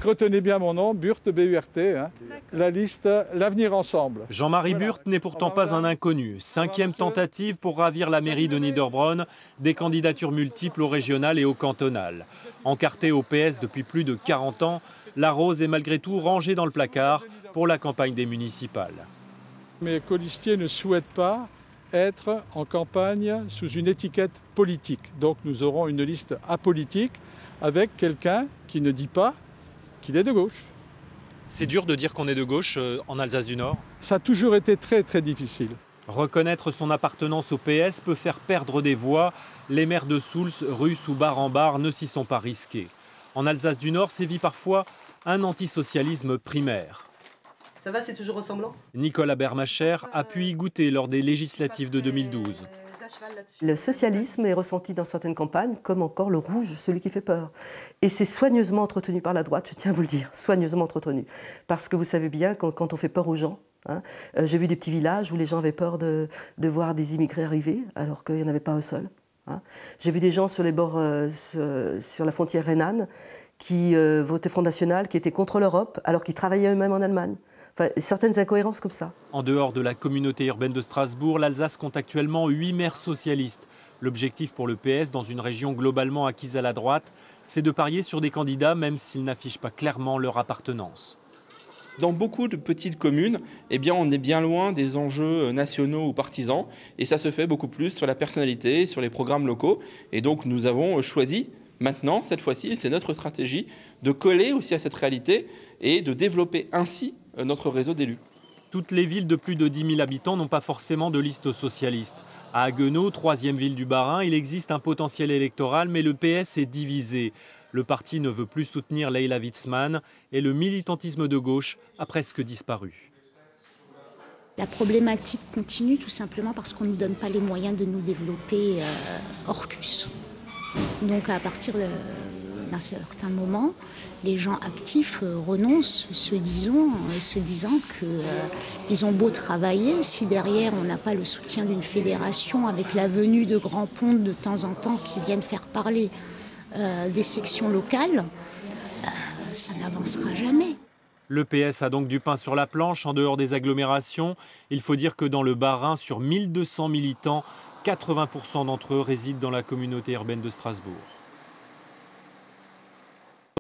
Retenez bien mon nom, Burt, B-U-R-T, hein. La liste L'Avenir Ensemble. Jean-Marie Burt n'est pourtant pas un inconnu. 5e tentative pour ravir la mairie de Niederbronn, des candidatures multiples au régional et au cantonal. Encarté au PS depuis plus de 40 ans, la Rose est malgré tout rangée dans le placard pour la campagne des municipales. Mes colistiers ne souhaitent pas être en campagne sous une étiquette politique. Donc nous aurons une liste apolitique avec quelqu'un qui ne dit pas qu'il est de gauche. C'est dur de dire qu'on est de gauche en Alsace du Nord? Ça a toujours été très très difficile. Reconnaître son appartenance au PS peut faire perdre des voix. Les maires de Souls, Russe ou Bar en Bar ne s'y sont pas risqués. En Alsace du Nord sévit parfois un antisocialisme primaire. Ça va, c'est toujours ressemblant? Nicolas Bermacher a pu y goûter lors des législatives de 2012. Le socialisme est ressenti dans certaines campagnes comme encore le rouge, celui qui fait peur. Et c'est soigneusement entretenu par la droite, je tiens à vous le dire, soigneusement entretenu. Parce que vous savez bien, quand on fait peur aux gens, hein, j'ai vu des petits villages où les gens avaient peur de voir des immigrés arriver, alors qu'il n'y en avait pas un seul. Hein. J'ai vu des gens sur les bords, sur la frontière rhénane, qui votaient Front National, qui étaient contre l'Europe, alors qu'ils travaillaient eux-mêmes en Allemagne. Enfin, certaines incohérences comme ça. En dehors de la communauté urbaine de Strasbourg, l'Alsace compte actuellement 8 maires socialistes. L'objectif pour le PS, dans une région globalement acquise à la droite, c'est de parier sur des candidats même s'ils n'affichent pas clairement leur appartenance. Dans beaucoup de petites communes, eh bien, on est bien loin des enjeux nationaux ou partisans. Et ça se fait beaucoup plus sur la personnalité, sur les programmes locaux. Et donc nous avons choisi maintenant, cette fois-ci, et c'est notre stratégie, de coller aussi à cette réalité et de développer ainsi notre réseau d'élus. Toutes les villes de plus de 10 000 habitants n'ont pas forcément de liste socialiste. À Haguenau, 3e ville du Bas-Rhin, il existe un potentiel électoral, mais le PS est divisé. Le parti ne veut plus soutenir Leila Witzmann et le militantisme de gauche a presque disparu. La problématique continue tout simplement parce qu'on ne nous donne pas les moyens de nous développer Orcus. Donc à partir d'un certain moment, les gens actifs renoncent, se disant qu'ils ont beau travailler, si derrière on n'a pas le soutien d'une fédération avec la venue de grands pontes de temps en temps qui viennent faire parler des sections locales, ça n'avancera jamais. Le PS a donc du pain sur la planche en dehors des agglomérations. Il faut dire que dans le Bas-Rhin, sur 1200 militants, 80% d'entre eux résident dans la communauté urbaine de Strasbourg.